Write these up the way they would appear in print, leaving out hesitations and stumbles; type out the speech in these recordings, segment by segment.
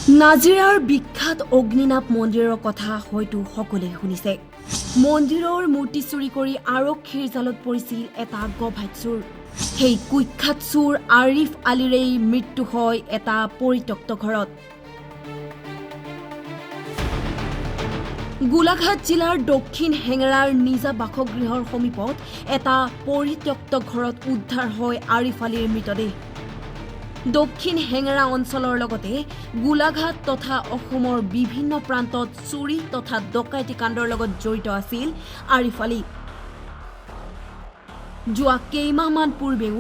নাজিৰাৰ বিখ্যাত অগ্নিনাভ মন্দিৰৰ কথা হয়তো সকলোৱে শুনিছে। মন্দিৰৰ মূৰ্তি চুৰি কৰি আৰক্ষীৰ জালত পৰিছিল এটা গভাত চোৰ। সেই কুখ্যাত চোৰ আৰিফ আলীৰে মৃত্যু হয় এটা পৰিত্যক্ত ঘৰত। গোলাঘাট জিলাৰ দক্ষিণ হেঙেৰাৰ নিজা বাসগৃহৰ সমীপত এটা পৰিত্যক্ত ঘৰত উদ্ধাৰ হয় আৰিফ আলীৰ মৃতদেহ। দক্ষিণ হেঙেৰা অঞ্চলৰ লগতে গোলাঘাট তথা অসমৰ বিভিন্ন প্ৰান্তত চুৰি তথা ডকাইতি কাণ্ডৰ লগত জড়িত আছিল আৰিফ আলী। যোৱা কেইমাহমান পূৰ্বেও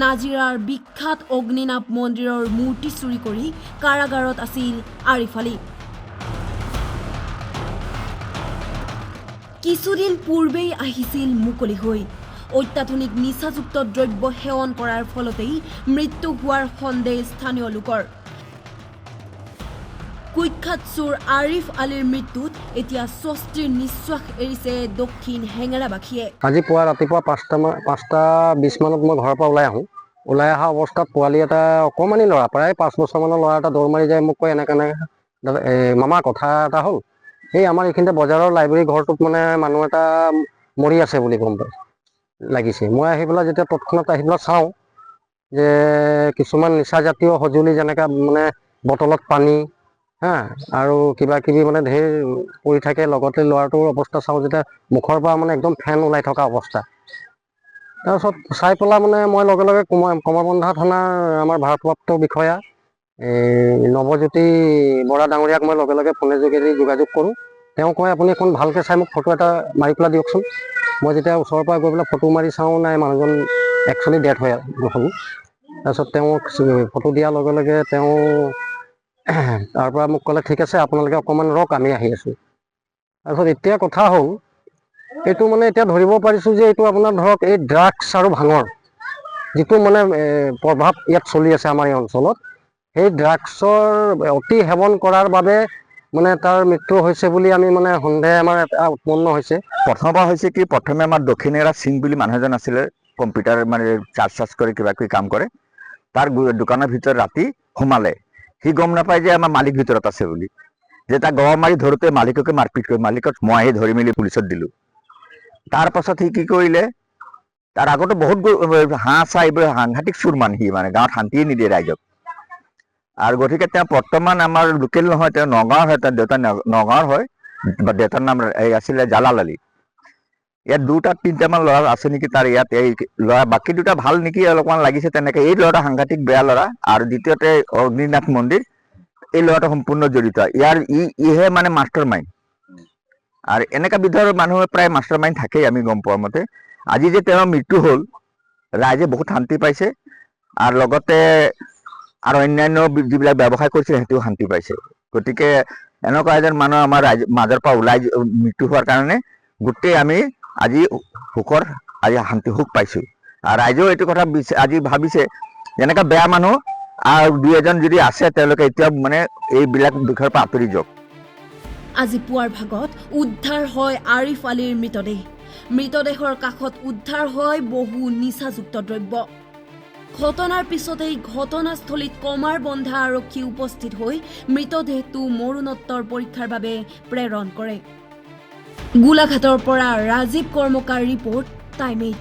নাজিৰাৰ বিখ্যাত অগ্নিনাভ মন্দিৰৰ মূৰ্তি চুৰি কৰি কাৰাগাৰত আছিল আৰিফ আলী। কিছুদিন পূৰ্বেই আহিছিল মুকলি হৈ। অত্যাধুনিক নিচাযুক্ত দ্ৰব্য সেৱন কৰাৰ ফলতেই মৃত্যু হোৱাৰ সন্দেহ স্থানীয় লোকৰ। কুখ্যাত চোৰ আৰিফ আলীৰ মৃত্যুত এতিয়া স্বস্তিৰ নিশ্বাস এৰিছে দক্ষিণ হেঙেৰাবাসীয়ে। আজি পুৱা ৰাতিপুৱা 5:20 মানত মই ঘৰৰ পৰা ওলাই আহোঁ। ওলাই অহা অৱস্থাত পোৱালি এটা অকণমানি ল'ৰা, প্ৰায় 5 বছৰমানৰ ল'ৰা এটা দৌৰ মাৰি যায়। মোক কয় এনেকৈ মামা কথা এটা হ'ল, এই আমাৰ এইখিনিতে বজাৰৰ লাইব্ৰেৰী ঘৰটোত মানে মানুহ এটা মৰি আছে বুলি গম পাই লাগিছে। মই আহি পেলাই যেতিয়া তৎক্ষণাত আহি পেলাই চাওঁ যে কিছুমান নিচাজাতীয় সঁজুলি যেনেকৈ মানে বটলত পানী আৰু কিবা কিবি মানে ঢেৰ পৰি থাকে। লগতে ল'ৰাটোৰ অৱস্থা চাওঁ যেতিয়া মুখৰ পৰা মানে একদম ফেন ওলাই থকা অৱস্থা। তাৰপিছত চাই পেলাই মানে মই লগে লগে কমৰবন্ধা থানাৰ আমাৰ ভাৰপ্ৰাপ্ত বিষয়া নৱজ্যোতি বৰা ডাঙৰীয়াক মই লগে লগে ফোনে যোগেদি যোগাযোগ কৰোঁ। তেওঁ কয় আপুনি এখন ভালকৈ চাই মোক ফটো এটা মাৰি পেলাই দিয়কচোন। মই যেতিয়া ওচৰৰ পৰা গৈ পেলাই ফটো মাৰি চাওঁ, নাই মানুহজন একচুৱেলি ডেথ হৈ গ'ল। তাৰপিছত তেওঁক ফটো দিয়াৰ লগে লগে তেওঁ তাৰ পৰা মোক ক'লে ঠিক আছে আপোনালোকে অকণমান ৰওক, আমি আহি আছোঁ। তাৰপিছত এতিয়া কথা হ'ল এইটো মানে এতিয়া ধৰিব পাৰিছোঁ যে এইটো আপোনাৰ ধৰক এই ড্ৰাগছ আৰু ভাঙৰ যিটো মানে প্ৰভাৱ ইয়াত চলি আছে আমাৰ এই অঞ্চলত, সেই ড্ৰাগছৰ অতি সেৱন কৰাৰ বাবে মানে তাৰ মৃত্যু হৈছে বুলি আমি মানে সন্দেহ আমাৰ এটা উৎপন্ন হৈছে। প্ৰথমবাৰ হৈছে কি, প্ৰথমে আমাৰ দক্ষিণ হেঙেৰা সিং বুলি মানুহ এজন আছিলে, কম্পিউটাৰ মানে চাৰ্জ কৰে, কিবা কিবি কাম কৰে। তাৰ দোকানৰ ভিতৰত ৰাতি সোমালে। সি গম নাপায় যে আমাৰ মালিক ভিতৰত আছে বুলি। যে তাক গৰম মাৰি ধৰোঁতে মালিককে মাৰপিট কৰি, মালিকক মই আহি ধৰি মেলি পুলিচত দিলোঁ। তাৰ পাছত সি কি কৰিলে, তাৰ আগতে বহুত হাঁহ চাহ এইবোৰ সাংঘাতিক চুৰ মানুহ, সি মানে গাঁৱত শান্তিয়ে নিদিয়ে ৰাইজক। আৰু গতিকে তেওঁ বৰ্তমান আমাৰ লোকেল নহয়, তেওঁ নগাঁৱৰ হয়, তেওঁৰ দেউতা নগাঁৱৰ হয়, দেউতাৰ নাম আছিলে জালাল আলী। ইয়াত 2-3টামান ল'ৰা আছে নেকি তাৰ ইয়াত, এই ল'ৰা বাকী দুটা ভাল নেকি অলপমান লাগিছে তেনেকৈ। এই ল'ৰাটা সাংঘাতিক বেয়া ল'ৰা। আৰু দ্বিতীয়তে অগ্নিনাথ মন্দিৰ, এই ল'ৰাটো সম্পূৰ্ণ জড়িত। ইহে মানে মাষ্টাৰ মাইণ্ড। আৰু এনেকুৱা বিধৰ মানুহ প্ৰায় মাষ্টাৰ মাইণ্ড থাকেই আমি গম পোৱা মতে। আজি যে তেওঁৰ মৃত্যু হ'ল, ৰাইজে বহুত শান্তি পাইছে। আৰু লগতে আৰু অন্যান্য যিবিলাক ব্যৱসায় কৰিছিল সেইটোও শান্তি পাইছে। গতিকে এনেকুৱা এজন মানুহ আমাৰ মাজৰ পৰা ওলাই মৃত্যু হোৱাৰ কাৰণে গোটেই আমি আজি শান্তি সুখ পাইছোঁ। আৰু ৰাইজেও এইটো কথা আজি ভাবিছে এনেকুৱা বেয়া মানুহ আৰু 2-এজন যদি আছে তেওঁলোকে এতিয়াও মানে এইবিলাক বিষয়ৰ পৰা আঁতৰি যাওক। আজি পুৱাৰ ভাগত উদ্ধাৰ হয় আৰিফ আলীৰ মৃতদেহ। মৃতদেহৰ কাষত উদ্ধাৰ হয় বহু নিচাযুক্ত দ্ৰব্য। ঘটনাৰ পিছতেই ঘটনাস্থলীত কমাৰবন্ধা আৰক্ষী উপস্থিত হৈ মৃতদেহটো মৰণোত্তৰ পৰীক্ষাৰ বাবে প্ৰেৰণ কৰে। গোলাঘাটৰ পৰা ৰাজীৱ কৰ্মকাৰ ৰিপৰ্ট, টাইম 8।